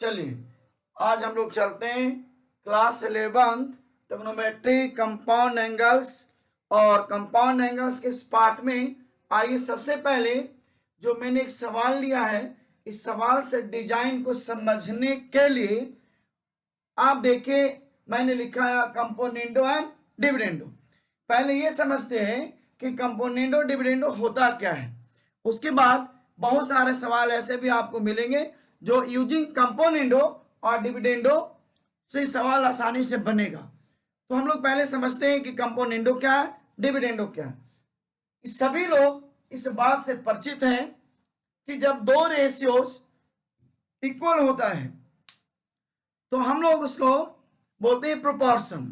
चलिए आज हम लोग चलते हैं क्लास 11 ट्रिग्नोमेट्री कंपाउंड एंगल्स और कंपाउंड एंगल्स के इस पार्ट में। आइए सबसे पहले जो मैंने एक सवाल लिया है, इस सवाल से डिजाइन को समझने के लिए आप देखिए मैंने लिखा है कंपोनेंडो एंड डिविडेंडो। पहले ये समझते हैं कि कंपोनेंडो डिविडेंडो होता क्या है, उसके बाद बहुत सारे सवाल ऐसे भी आपको मिलेंगे जो यूजिंग कंपोनेंडो और डिविडेंडो से सवाल आसानी से बनेगा। तो हम लोग पहले समझते हैं कि कंपोनेंडो क्या है, डिविडेंडो क्या है। सभी लोग इस बात से परिचित हैं कि जब दो रेशियोज इक्वल होता है तो हम लोग उसको बोलते हैं प्रोपोर्शन।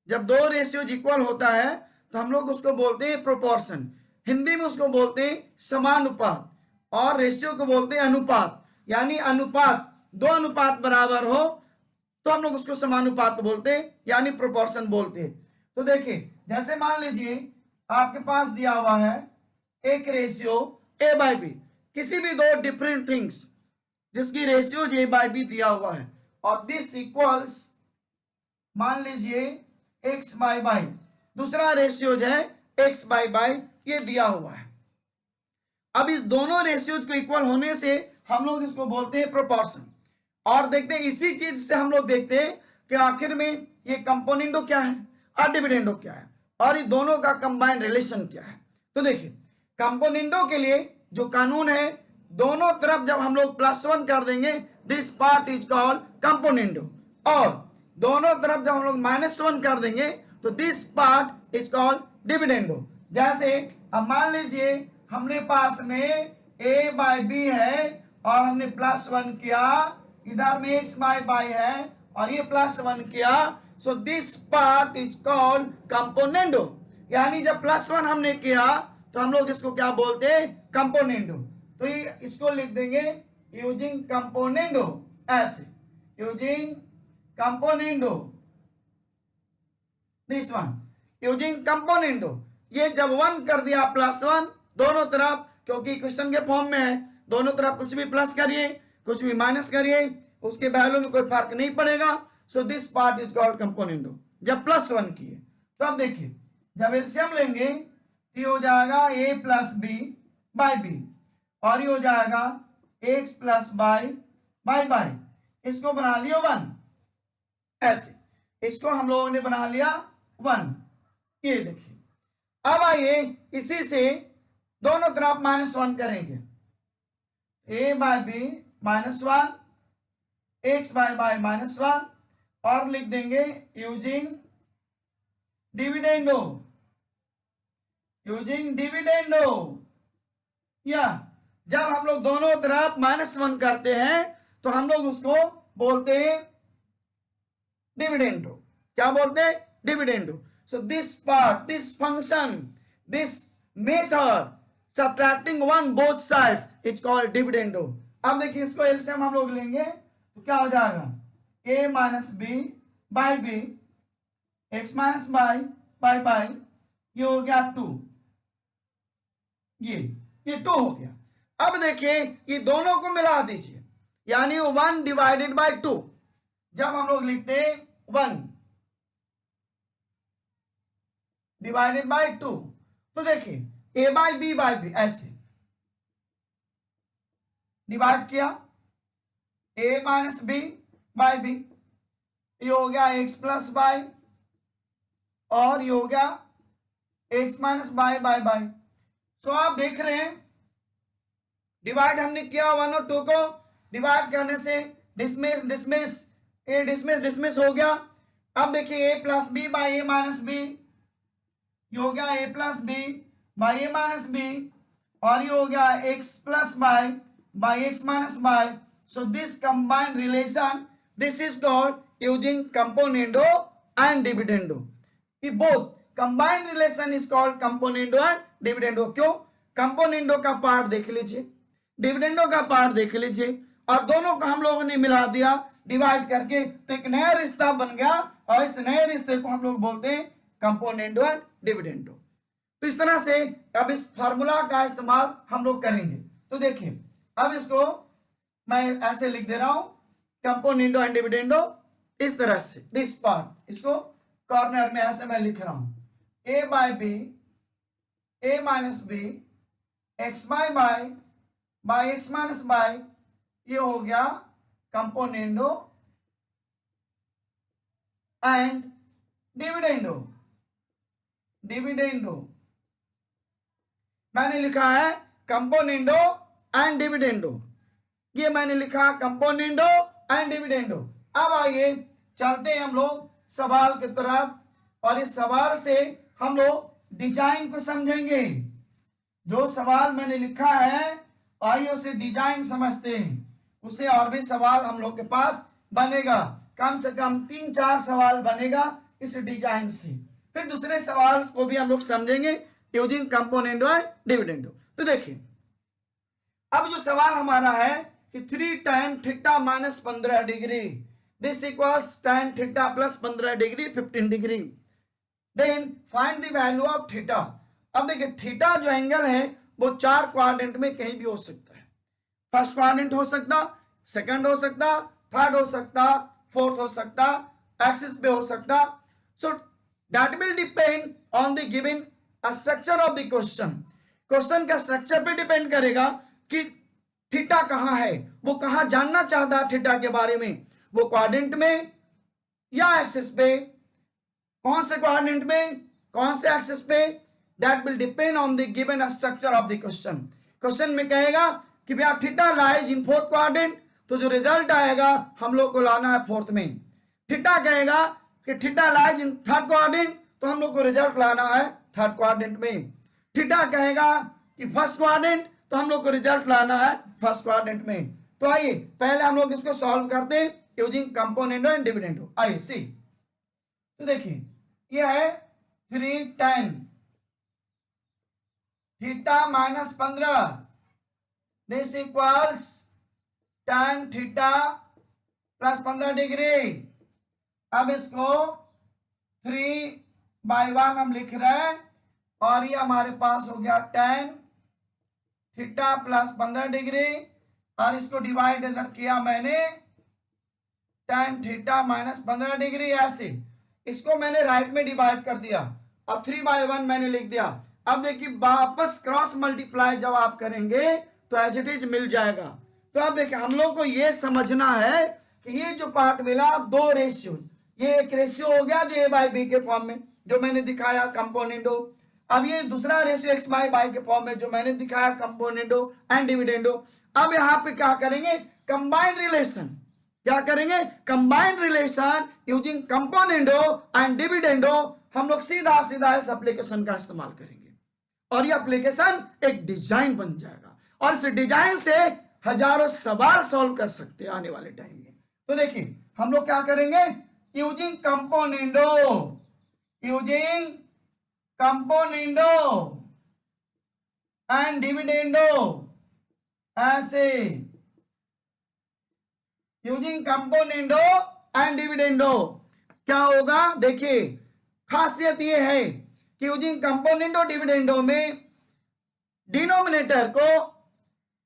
जब दो रेशियोज इक्वल होता है तो हम लोग उसको बोलते हैं प्रोपोर्शन। हिंदी में उसको बोलते हैं समानुपात और रेशियो को बोलते हैं अनुपात। यानी अनुपात, दो अनुपात बराबर हो तो हम लोग उसको समानुपात बोलते हैं यानी प्रोपोर्शन बोलते हैं। तो देखिए जैसे मान लीजिए आपके पास दिया हुआ है एक रेशियो ए बाई बी, किसी भी दो डिफरेंट थिंग्स जिसकी रेशियो ए बाई बी दिया हुआ है और दिस इक्वल्स मान लीजिए एक्स बाई बाई, दूसरा रेशियोज है एक्स बाई बाई, ये दिया हुआ है। अब इस दोनों रेशियोज को इक्वल होने से हम लोग इसको बोलते हैं प्रोपोर्शन। और देखते हैं इसी चीज से हम लोग देखते हैं कि आखिर में ये कंपोनेंडो क्या है और डिविडेंडो क्या है और ये दोनों का कंबाइंड रिलेशन क्या है। तो देखिए कंपोनेंडो के लिए जो कानून है, दोनों तरफ जब हम लोग +1 कर देंगे this part is called componendo, और दोनों तरफ जब हम लोग -1 कर देंगे तो this part is called dividendo. जैसे अब मान लीजिए हमने पास में a बाई बी है और हमने +1 किया, इधर में x बाई बाई है और ये +1 किया, so this part is called componendo. यानी जब +1 हमने किया तो हम लोग इसको क्या बोलते हैं, कंपोनेंडो। तो ये इसको लिख देंगे यूजिंग कंपोनेंडो, ऐसे using componendo, this one using componendo. ये जब 1 कर दिया +1 दोनों तरफ, क्योंकि इक्वेशन के फॉर्म में है, दोनों तरफ कुछ भी प्लस करिए कुछ भी माइनस करिए उसके वैल्यू में कोई फर्क नहीं पड़ेगा। So this part is called componendo जब +1 किए। तो अब देखिए जब एलसीएम लेंगे तो ये हो जाएगा a plus B by B और ये हो जाएगा x plus y by y, इसको बना लिया 1, ऐसे इसको हम लोगों ने बना लिया 1। ये देखिए अब आइए इसी से दोनों तरफ -1 करेंगे, a by B -1, x by by -1 और लिख देंगे यूजिंग डिविडेंडो, यूजिंग डिविडेंडो। या जब हम लोग दोनों तरफ -1 करते हैं तो हम लोग उसको बोलते हैं डिविडेंडो। क्या बोलते हैं, dividendo. So this part, this function, this method subtracting 1 both sides is called dividendo. अब देखिए इसको एलसीएम हम लोग लेंगे तो क्या हो जाएगा a minus B by B, x minus by by y, ये हो गया 2, ये 2 हो गया। अब देखिए ये दोनों को मिला दीजिए यानी 1 डिवाइडेड बाई 2। जब हम लोग लिखते 1 डिवाइडेड बाई 2 तो देखिए a बाई बी ऐसे डिवाइड किया, a minus B by B, ये हो गया x प्लस बाई और ये हो गया x minus by by by. So आप देख रहे हैं डिवाइड हमने किया 1 और 2 को, डिवाइड करने से dismiss dismiss A dismiss dismiss हो गया। अब देखिए a plus B by A minus B, ये हो गया a plus B by A minus B और ये हो गया x plus y x minus y. So this combined relation this is called using componendo and dividendo. Both combined relation is called componendo and dividendo. क्यों, componendo का part देख लीजिए, dividendo का part देख लीजिए और दोनों को हम लोगों ने मिला दिया डिवाइड करके, तो एक नया रिश्ता बन गया और इस नए रिश्ते को हम लोग बोलते हैं कंपोनेंडो एंड डिविडेंडो। तो इस तरह से अब इस फार्मूला का इस्तेमाल हम लोग करेंगे। तो देखिए अब इसको मैं ऐसे लिख दे रहा हूं कंपोनेंडो एंड डिविडेंडो इस तरह से, दिस पार्ट, इसको कॉर्नर में ऐसे मैं लिख रहा हूं, A by B, A minus B, X by X minus by, ये हो गया कंपोनेंडो एंड डिविडेंडो। मैंने लिखा है कंपोनेंडो एंड डिविडेंडो, ये मैंने लिखा कंपोनेंडो एंड डिविडेंडो। अब आइए चलते हैं हम लोग सवाल की तरफ, और इस सवाल से हम लोग डिजाइन को समझेंगे। जो सवाल मैंने लिखा है आइए उसे डिजाइन समझते हैं, उससे और भी सवाल हम लोग के पास बनेगा, कम से कम 3-4 सवाल बनेगा इस डिजाइन से। फिर दूसरे सवाल को भी हम लोग समझेंगे यूजिंग कंपोनेंडो एंड डिविडेंडो। तो देखिए अब जो सवाल हमारा है कि 3 tan theta minus 15 degree, this equals tan theta plus 15 degree 15 degree, then find the value of theta. अब देखिए थीटा जो एंगल है वो 4 क्वाड्रेंट में कहीं भी हो सकता है। फर्स्ट क्वाड्रेंट हो सकता, सेकंड हो सकता, थर्ड हो सकता, फोर्थ हो सकता, एक्सिस पे हो सकता। So that will depend on the given structure of the question. Question का स्ट्रक्चर पे डिपेंड करेगा कि थीटा कहां है, वो कहां जानना चाहता है थीटा के बारे में, वो क्वाड्रेंट में या एक्सिस पे, कौन से क्वाड्रेंट में, कौन से एक्सिस पे, that will depend on the given structure of the question. Question में कहेगा कि भैया theta lies in fourth quadrant, तो जो रिजल्ट आएगा हम लोग को लाना है फोर्थ में। थीटा कहेगा कि theta lies in third quadrant, तो हम लोग को रिजल्ट लाना है थर्ड क्वाड्रेंट में। थीटा कहेगा कि फर्स्ट क्वाड्रेंट, तो हम लोग को रिजल्ट लाना है फर्स्ट क्वाड्रेंट में। तो आइए पहले हम लोग इसको सॉल्व करते हैं यूजिंग कंपोनेंडो एंड डिविडेंडो। आइए सी, तो देखिए ये है 3 tan theta minus 15, this equals tan theta plus 15 degree. अब इसको 3/1 हम लिख रहे हैं, और ये हमारे पास हो गया tan थीटा प्लस 15 डिग्री, और इसको डिवाइड इधर किया मैंने tan थीटा माइनस 15 डिग्री, ऐसे इसको मैंने राइट में डिवाइड कर दिया और 3/1 मैंने लिख दिया। अब देखिए वापस क्रॉस मल्टीप्लाई जब आप करेंगे तो एज इट इज मिल जाएगा। तो अब देखिए हम लोग को ये समझना है कि ये जो पार्ट मिला दो रेशियो, ये एक रेशियो हो गया जो a बाई बी के फॉर्म में जो मैंने दिखाया कंपोनेंडो, अब ये दूसरा रेशियो x बाई बाई के फॉर्म में जो मैंने दिखाया कंपोनेंडो एंड डिविडेंडो। अब यहाँ पे क्या करेंगे, कंबाइंड रिलेशन, क्या करेंगे, combined relation using componendo and dividendo. हम लोग सीधा सीधा इस एप्लीकेशन का इस्तेमाल करेंगे और ये एप्लीकेशन एक डिजाइन बन जाएगा, और इस डिजाइन से हजारों सवाल सॉल्व कर सकते हैं आने वाले टाइम में। तो देखिए हम लोग क्या करेंगे, using componendo, using componendo and dividendo, ऐसे यूजिंग कंपोनेंडो एंड डिविडेंडो क्या होगा। देखिए खासियत ये है कि यूजिंग कंपोनेंडो डिविडेंडो में डिनोमिनेटर को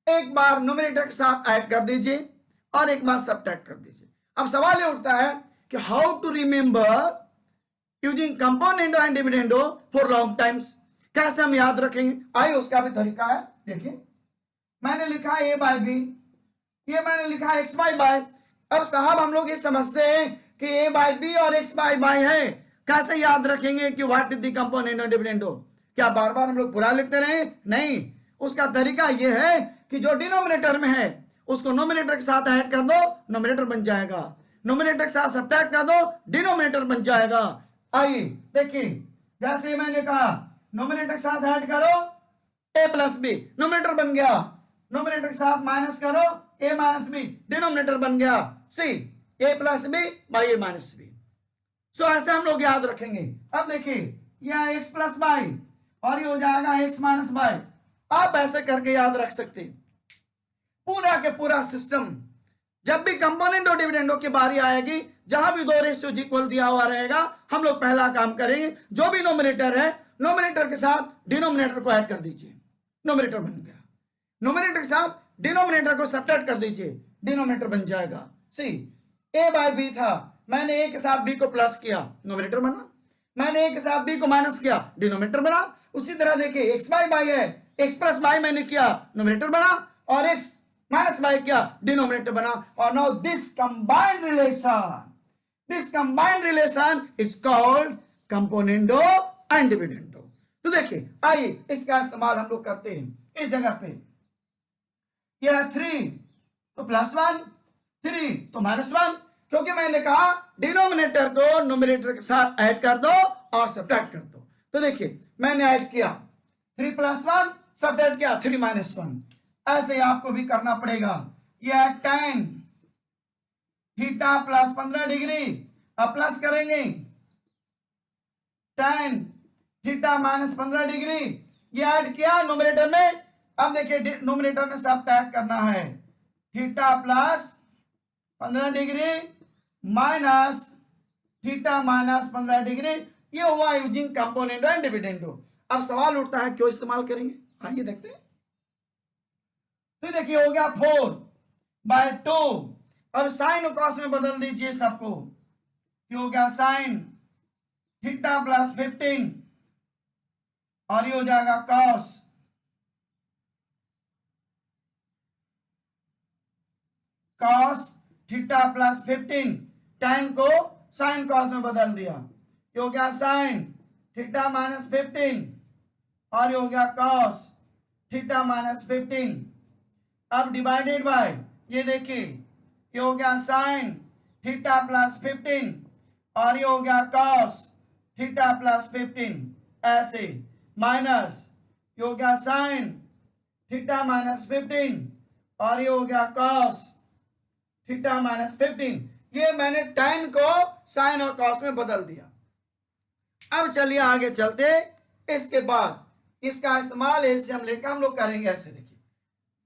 एक बार न्यूमरेटर के साथ ऐड कर दीजिए और एक बार सब्ट्रैक्ट कर दीजिए। अब सवाल ये उठता है कि how to remember using componendo and dividendo for long times, कैसे हम याद रखेंगे। आइए उसका भी तरीका है। देखिए मैंने लिखा ए बाई बी, ये मैंने लिखा एक्स बाई बाई। अब साहब हम लोग ये समझते हैं कि ए बाई बी और एक्स बाई बाई है, कैसे याद रखेंगे कि what is the component of dividendo. क्या बार बार हम लोग पूरा लिखते रहे, नहीं, उसका तरीका ये है कि जो डिनोमिनेटर में है उसको नोमिनेटर के साथ ऐड कर दो, नोमिनेटर बन जाएगा, नोमिनेटर के साथ सब्ट्रैक्ट कर दो, डिनोमिनेटर बन जाएगा। आइए देखिए जैसे मैंने कहा नोमिनेटर के साथ ऐड करो ए प्लस बी, नोमिनेटर बन गया, नोमिनेटर के साथ माइनस करो ए माइनस बी, डिनोमिनेटर बन गया C A plus B by A minus B. So ऐसे हम लोग याद रखेंगे। अब देखिए यह एक्स प्लस बाई और ये हो जाएगा एक्स माइनस बाई। आप ऐसे करके याद रख सकते हैं पूरा के पूरा सिस्टम। जब भी कंपोनेंट और डिविडेंडो की बारी आएगी, जहां भी दो रेशियो इक्वल दिया हुआ रहेगा, हम लोग पहला काम करेंगे जो भी नोमिनेटर है नोमिनेटर के साथ डिनोमिनेटर को ऐड कर दीजिए, नोमिनेटर बन गया, नोमिनेटर के साथ डिनोमिनेटर को सब्ट्रैक्ट कर दीजिए, डिनोमिनेटर बन जाएगा। सी ए बाय बी था, मैंने ए के साथ बी को प्लस किया, नोमिनेटर बना, मैंने ए के साथ बी को माइनस किया, डिनोमिनेटर बना। उसी तरह देखिए एक्स बाई है, एक्स प्लस बाई मैंने किया, नोमिनेटर बना, और एक्स माइनस बाई किया, डिनोमिनेटर बना। और now this combined relation is called componendo and dividendo. तो देखिए आइए इसका इस्तेमाल हम लोग करते हैं इस जगह पे। यह 3 तो +1, 3 तो -1, क्योंकि मैंने कहा डिनोमिनेटर को नोमिनेटर के साथ ऐड कर दो और सब्ट्रैक्ट कर दो। तो देखिए मैंने ऐड किया 3 + 1, सब्ट्रैक्ट किया 3 - 1। ऐसे ही आपको भी करना पड़ेगा। यह tan थीटा + 15 डिग्री, अब प्लस करेंगे tan थीटा - 15 डिग्री, ये ऐड किया नोमिनेटर में। अब देखिए नोमिनेटर में सब्ट्रैक्ट करना है, theta + 15 degree minus theta - 15 degree, ये हुआ यूजिंग कंपोनेंडो एंड डिविडेंडो। अब सवाल उठता है क्यों इस्तेमाल करेंगे, आइए देखते हैं। तो देखिए हो गया 4/2। अब साइन और कॉस में बदल दीजिए सबको, हो गया साइन थीटा + 15 और ये हो जाएगा कॉस थीटा + 15। tan को साइन कॉस में बदल दिया, ये हो गया साइन थीटा - 15 और ये हो गया कॉस थीटा - 15। अब डिवाइडेड बाय, ये देखिए ये हो गया साइन थीटा + 15 और ये हो गया कॉस थीटा + 15। ऐसे माइनस ये हो गया साइन थीटा - 15 और ये हो गया कॉस थीटा - 15। ये मैंने tan को साइन और कॉस में बदल दिया। अब चलिए आगे चलते, इसके बाद इसका इस्तेमाल एलसीएम लेकर हम लोग करेंगे। ऐसे देखिए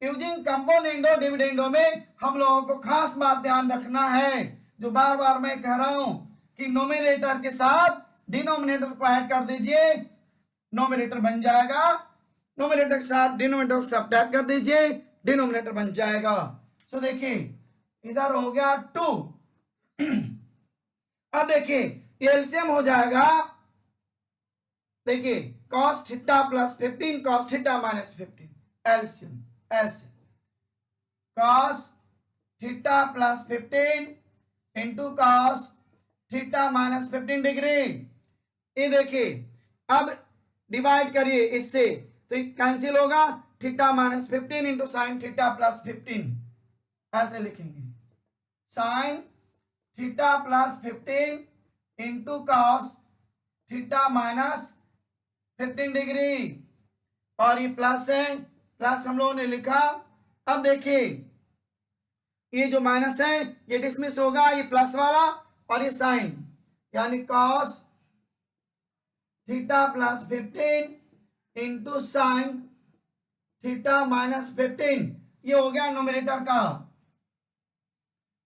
यूजिंग कंपोनेंडो डिविडेंडो में हम लोगों को खास बात ध्यान रखना है, जो बार बार मैं कह रहा हूं कि नोमिनेटर के साथ डिनोमिनेटर को ऐड कर दीजिए, नोमिनेटर बन जाएगा, नोमिनेटर के साथ डिनोमिनेटर को सब्ट्रैक्ट कर दीजिए, डिनोमिनेटर बन जाएगा। सो देखिए इधर हो गया 2। अब देखिए एलसीएम हो जाएगा, देखिए cos theta + 15 cos theta - 15, LCM ऐसे cos theta + 15 into cos theta - 15 degree. ये देखिए अब डिवाइड करिए इससे, तो ये कैंसिल होगा, थीटा - 15 इंटू साइन थीटा + 15, ऐसे लिखेंगे sign theta + 15 into cos theta - 15 degree, और ये प्लस है, प्लस हम लोगों ने लिखा। अब देखिए ये जो माइनस है ये डिसमिस होगा, ये प्लस वाला, और ये साइन यानी cos theta + 15 into sine theta - 15, ये हो गया नोमिनेटर का।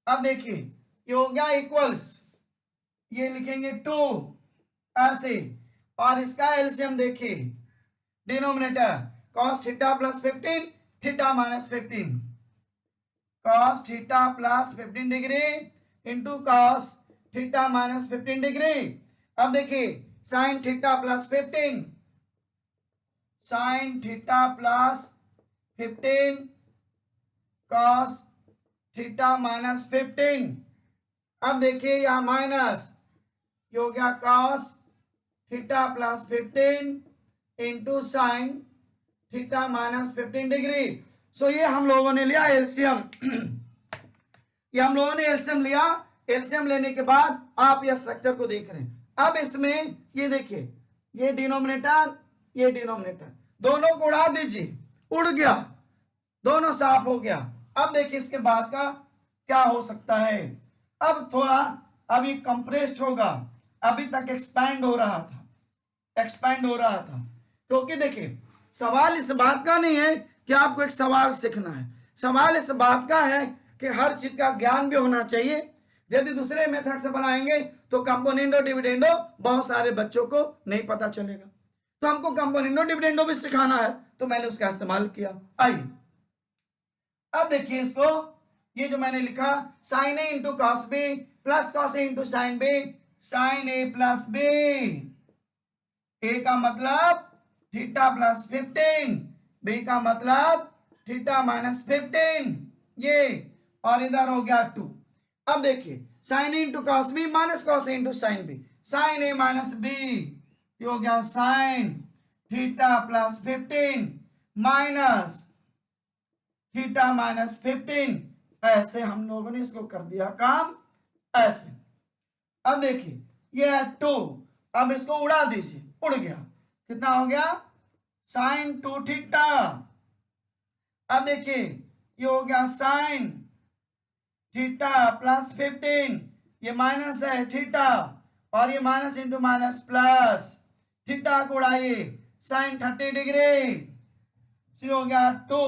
अब देखिए ये हो गया इक्वल्स, ये लिखेंगे 2 ऐसे, और इसका एलसीएम देखिए denominator cos theta + 15 theta - 15, cos theta + 15 degree into cos theta - 15 degree. अब देखिए sin theta + 15, sin theta + 15 cos theta - 15। अब देखिए यहां माइनस, ये हो गया cos theta + 15 into sine theta - 15 degree. So ये हम लोगों ने लिया एलसीएम। ये हम लोगों ने एलसीएम लिया। एलसीएम लेने के बाद आप यह स्ट्रक्चर को देख रहे हैं। अब इसमें ये देखिए ये डिनोमिनेटर, ये डिनोमिनेटर, दोनों को उड़ा दीजिए, उड़ गया, दोनों साफ हो गया। अब देखिए इसके बाद का क्या हो सकता है। अब थोड़ा अभी कंप्रेस्ड होगा, अभी तक एक्सपैंड हो रहा था, क्योंकि देखिए सवाल इस बात का नहीं है कि आपको एक सवाल सीखना है, सवाल इस बात का है कि हर चीज का ज्ञान भी होना चाहिए। यदि दूसरे मेथड से बनाएंगे तो कंपोनेंडो डिविडेंडो बहुत सारे बच्चों को नहीं पता चलेगा, तो हमको कंपोनेंडो डिविडेंडो भी सिखाना है, तो मैंने उसका इस्तेमाल किया। आइए अब देखिए इसको, ये जो मैंने लिखा sine A into cos B plus cos A into sine B, sine A plus B, A का मतलब थीटा प्लस 15, बी का मतलब थीटा माइनस 15, ये, और इधर हो गया 2। अब देखिए sine A into cos B minus cos A into sine B, sine A minus B, ये हो गया sine theta plus 15 minus theta minus 15। ऐसे हम लोगों ने इसको कर दिया काम ऐसे। अब देखिए ये है 2, अब इसको उड़ा दीजिए, उड़ गया, कितना हो गया साइन 2 थीटा। अब देखिए ये हो गया साइन थीटा प्लस 15, ये माइनस है थीटा, और ये minus into minus plus, theta को उड़ाइए साइन 30 डिग्री, सी हो गया 2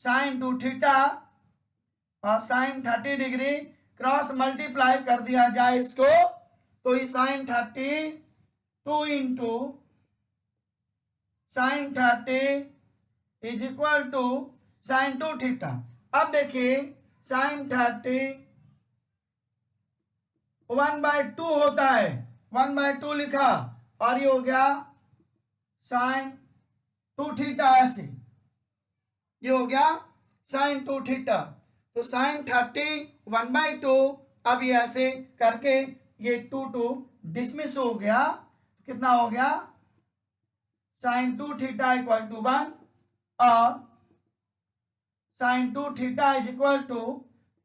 साइन 2 थीटा और साइन 30 डिग्री, क्रॉस मल्टीप्लाई कर दिया जाए इसको तो ये sine 30 2 into sine 30 is equal to sine 2 theta. अब देखिए साइन 30 1/2 होता है, 1/2 लिखा, और ये हो गया साइन 2 थीटा, ऐसे ये हो गया साइन 2 थीटा। तो साइन 30 1/2, अब ये ऐसे करके ये 2 डिसमिस हो गया, कितना हो गया साइन 2 थीटा इक्वल टू 1 और sine 2 theta is equal to,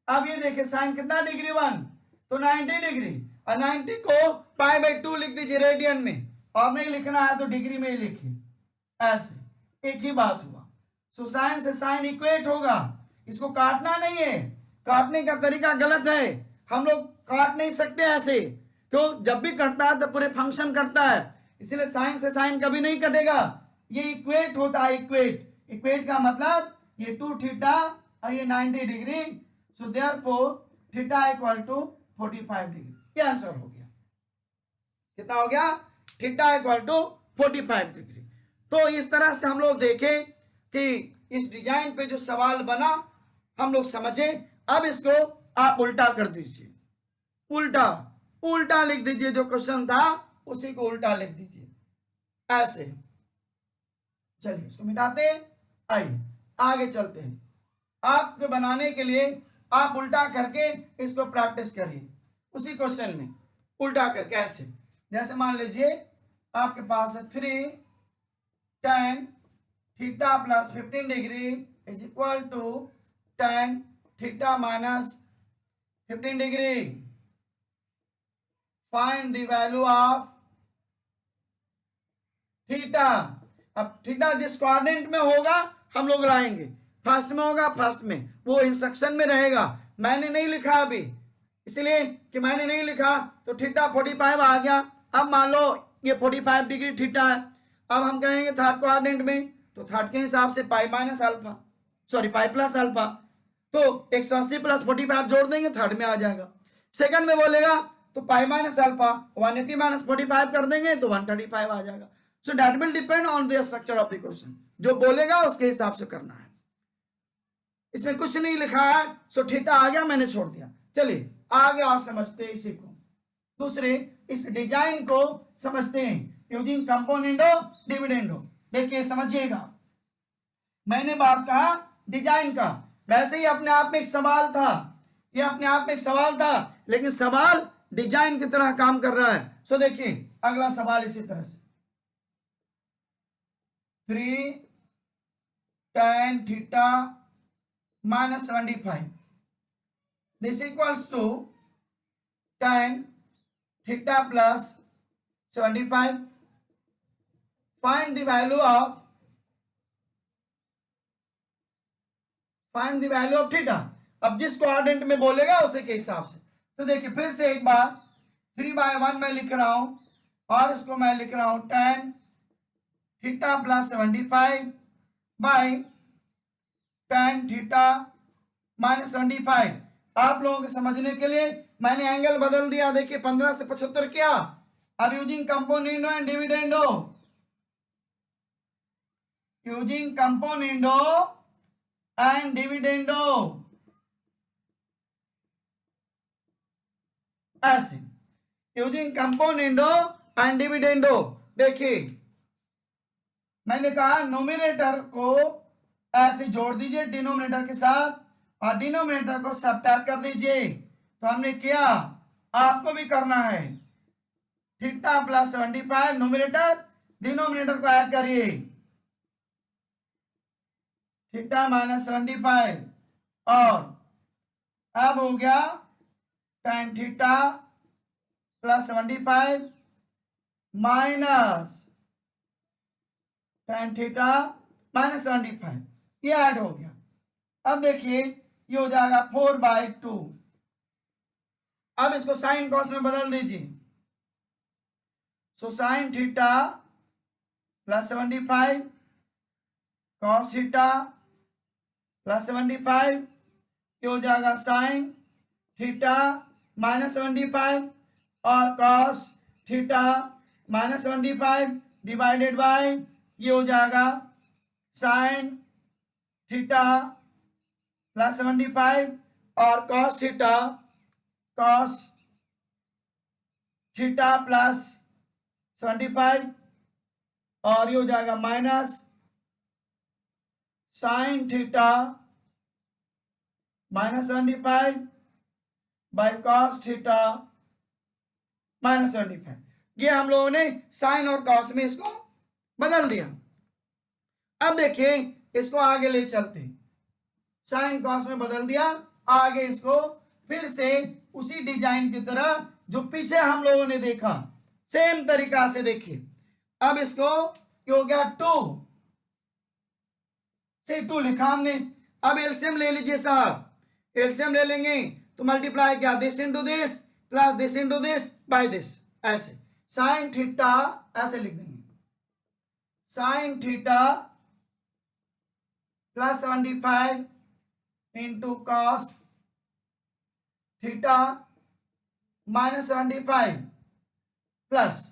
अब ये देखिए साइन कितना डिग्री 1 तो 90 डिग्री, और 90 को π/2 लिख दीजिए रेडियन में, और नहीं लिखना है तो डिग्री में ही लिखिए, ऐसे एक ही बात हुआ। सो साइन से साइन इक्वेट होगा, इसको काटना नहीं है, काटने का तरीका गलत है, हम लोग काट नहीं सकते ऐसे, क्यों, जब भी कटता है तो पूरे फंक्शन करता है, इसलिए साइन से साइन कभी नहीं कटेगा, ये इक्वेट होता है, इक्वेट, इक्वेट का मतलब ये 2 थीटा और ये 90 degree, so therefore theta equal to 45 degree, ये आंसर हो गया, कितना हो गया थीटा इक्वल टू 45 डिग्री। तो इस तरह से हम लोग देखें कि इस डिजाइन पे जो सवाल बना हम लोग समझे। अब इसको आप उल्टा कर दीजिए, उल्टा उल्टा लिख दीजिए, जो क्वेश्चन था उसी को उल्टा लिख दीजिए ऐसे। चलिए इसको मिटाते हैं, आइए आगे चलते हैं। आपके बनाने के लिए आप उल्टा करके इसको प्रैक्टिस करिए, उसी क्वेश्चन में उल्टा करके ऐसे, जैसे मान लीजिए आपके पास है 3 tan theta plus 15 degree is equal to tan theta minus 15 degree, find the value of theta. अब थीटा जिस क्वाड्रेंट में होगा हम लोग लाएंगे, फर्स्ट में होगा फर्स्ट में, वो इंस्ट्रक्शन में रहेगा, मैंने नहीं लिखा अभी, इसलिए कि मैंने नहीं लिखा तो थीटा 45 आ गया। अब मान लो ये 45 डिग्री थीटा है, अब हम कहेंगे थर्ड क्वाड्रेंट में, तो थर्ड के हिसाब से पाई minus alpha, sorry pi plus alpha, तो 180 प्लस 45 जोड़ देंगे थर्ड में आ जाएगा। सेकंड में बोलेगा तो पाई माइनस अल्फा 180 माइनस 45 कर देंगे तो 135 आ जाएगा। So that will depend on the structure of the question, जो बोलेगा उसके हिसाब से करना है, इसमें कुछ नहीं लिखा है, सो थीटा आ गया मैंने छोड़ दिया। चलिए आगे और समझते हैं इसी को, दूसरे इस डिजाइन को समझते हैं यूजिंग कंपोनेंडो डिविडेंडो। देखिए समझिएगा, मैंने बात कहा डिजाइन का, वैसे ही अपने आप में एक सवाल था, ये अपने आप में एक सवाल था, लेकिन सवाल डिजाइन की तरह काम कर रहा है। सो देखिए अगला सवाल इसी तरह से, 3 tan theta minus 75 this equals to tan theta plus 75, find the value of theta. अब जिस क्वाड्रेंट में बोलेगा उसी के हिसाब से, तो देखिए फिर से एक बार 3/1 मैं लिख रहा हूं, और इसको मैं लिख रहा हूं tan theta plus 75 by tan theta minus 75। आप लोगों के समझने के लिए मैंने एंगल बदल दिया, देखिए 15 से 75 किया। अब using componendo and dividendo and dividendo, ऐसे यूजिंग कंपोनेंडो एंड डिविडेंडो। देखिए मैंने कहा नोमिनेटर को ऐसे जोड़ दीजिए डिनोमिनेटर के साथ और डिनोमिनेटर को सबट्रैक्ट कर दीजिए। तो हमने किया, आपको भी करना है। थीटा प्लस 75 नोमिनेटर, डिनोमिनेटर को ऐड करिए, थीटा माइनस 75 और अब हो गया tan theta plus 75 minus tan theta minus 75, ये ऐड हो गया। अब देखिए ये हो जाएगा 4/2। अब इसको साइन कॉस में बदल दीजिए। So sine theta plus 75 cos theta plus 75, ये हो जाएगा साइन थीटा माइनस 75 और cos theta minus 75 divided by ये हो जाएगा साइन थीटा प्लस 75 और कॉस थीटा प्लस 75 और ये हो जाएगा minus sine theta minus 75 by cos theta minus 75। ये हम लोगों ने साइन और कॉस में इसको बदल दिया। अब देखिए इसको आगे ले चलते, साइन कॉस में बदल दिया, आगे इसको फिर से उसी डिजाइन की तरह जो पीछे हम लोगों ने देखा सेम तरीका से देखिए। अब इसको क्या हो गया 2 से 2 लिखा हमने। अब एलसीएम ले लीजिए साहब, एलसीएम ले लेंगे तो मल्टीप्लाई क्या, this into this plus this into this by this, ऐसे साइन थीटा ऐसे लिख देंगे, sign theta plus 75 into cos theta minus 75 plus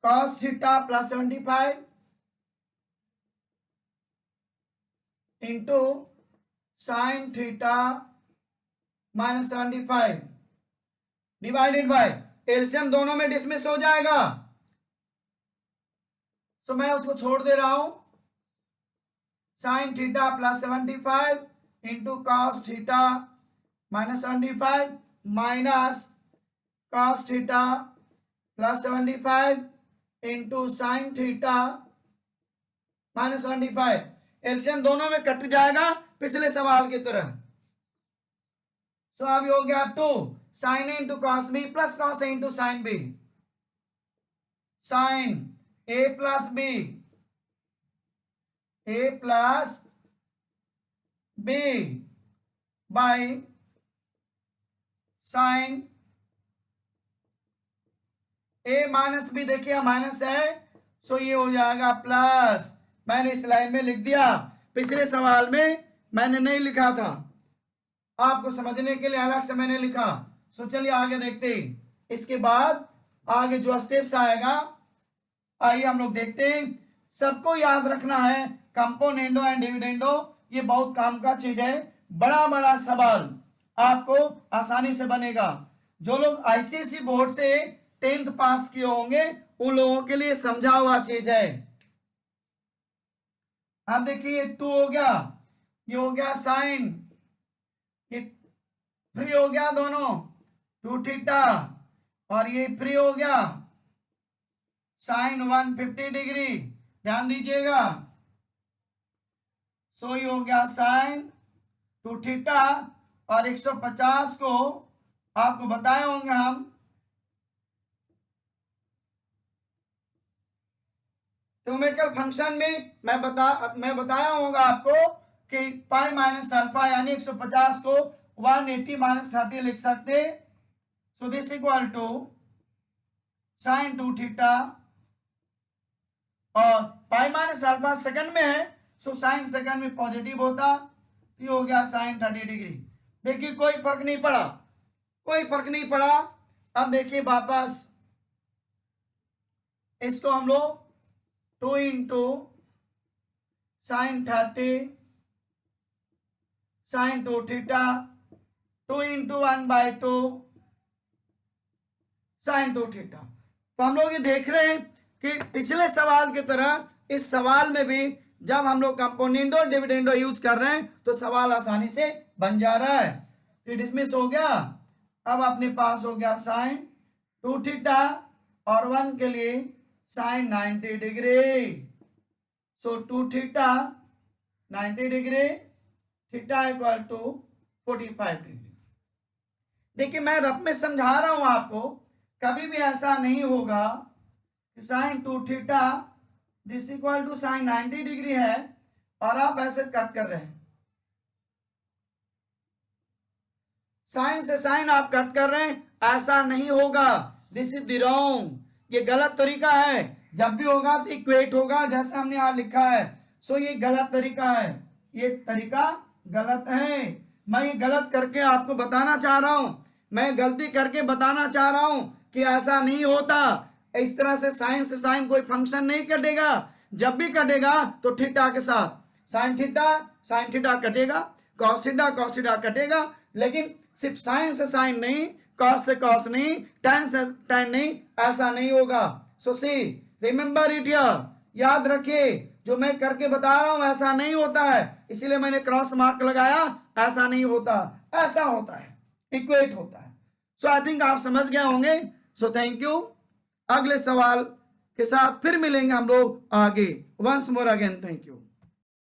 cos theta plus 75 into sine theta minus 75 divided by LCM दोनों में डिसमिस हो जाएगा, तो मैं उसको छोड़ दे रहा हूं। Sign theta plus 75 into cos theta minus 75 minus cos theta plus 75 into sine theta minus 75। LCM दोनों में कट जाएगा पिछले सवाल की तरह। सो अब हो गया 2 sine A into cos B plus cos A into sine B, sine A plus B, A plus B by sine A minus B, देखिए माइनस है सो ये हो जाएगा प्लस। मैंने इस लाइन में लिख दिया, पिछले सवाल में मैंने नहीं लिखा था, आपको समझने के लिए अलग से मैंने लिखा। सो चलिए आगे देखते हैं। इसके बाद आगे जो स्टेप्स आएगा आइए हम लोग देखते हैं। सबको याद रखना है कंपोनेंडो एंड डिविडेंडो, ये बहुत काम का चीज है। बड़ा बड़ा सवाल आपको आसानी से बनेगा। जो लोग आईसीएसई बोर्ड से 10th पास किए होंगे उन लोगों के लिए समझा हुआ चीज है। अब देखिए 2 हो गया, ये हो गया साइन, ये फ्री हो गया दोनों 2 थीटा और ये फ्री हो गया साइन 150 डिग्री, ध्यान दीजिएगा। सो ये हो गया साइन 2 थीटा और 150 को आपको बताए होंगे हम ट्रिग्नोमेट्रिकल फंक्शन में मैं बताया होगा आपको कि पाई माइनस अल्फा यानी 150 को 180 माइनस 30 लिख सकते। So this equal to sine 2 theta और पाई माइनस अल्फा सेकंड में है, सो साइन सेकंड में पॉजिटिव होता, तो ये हो गया साइन 30 डिग्री। देखिए कोई फर्क नहीं पड़ा, कोई फर्क नहीं पड़ा। अब देखिए वापस इसको हम लोग 2 into sine 30 sine 2 theta 2 into 1/2 sine 2 theta. तो हम लोग ये देख रहे हैं कि पिछले सवाल की तरह इस सवाल में भी जब हम लोग कंपोनेंडो डिविडेंडो यूज कर रहे हैं तो सवाल आसानी से बन जा रहा है। तो डिसमिस हो गया। अब अपने पास हो गया साइन 2 थीटा और 1 के लिए sine 90 degree. So 2 theta 90 degree, theta equal to 45 degree. देखिए मैं रफ में समझा रहा हूं आपको, कभी भी ऐसा नहीं होगा कि sine 2 theta this equal to sine 90 degree है और आप ऐसे कट कर रहे हैं, साइन से साइन आप कट कर रहे हैं, ऐसा नहीं होगा। दिस इज द रॉन्ग, ये गलत तरीका है। जब भी होगा तो इक्वेट होगा जैसा हमने यहां लिखा है। सो ये गलत तरीका है, ये तरीका गलत है। मैं ये गलत करके आपको बताना चाह रहा हूं, मैं गलती करके बताना चाह रहा हूं कि ऐसा नहीं होता। इस तरह से साइन से साइन कोई फंक्शन नहीं कटेगा। जब भी कटेगा तो थीटा के साथ साइन थीटा कटेगा, कॉस थीटा कटेगा, लेकिन सिर्फ साइन से साइन नहीं, कॉस से कॉस नहीं, टैन से टैन नहीं, ऐसा नहीं होगा। सो सी रिमेंबर इट हियर, याद रखिए जो मैं करके बता रहा हूं ऐसा नहीं होता है, इसीलिए मैंने क्रॉस मार्क लगाया। ऐसा नहीं होता, ऐसा होता है, इक्वेट होता है। सो आई थिंक आप समझ गए होंगे। So thank you. अगले सवाल के साथ फिर मिलेंगे हम लोग आगे। Once more again thank you.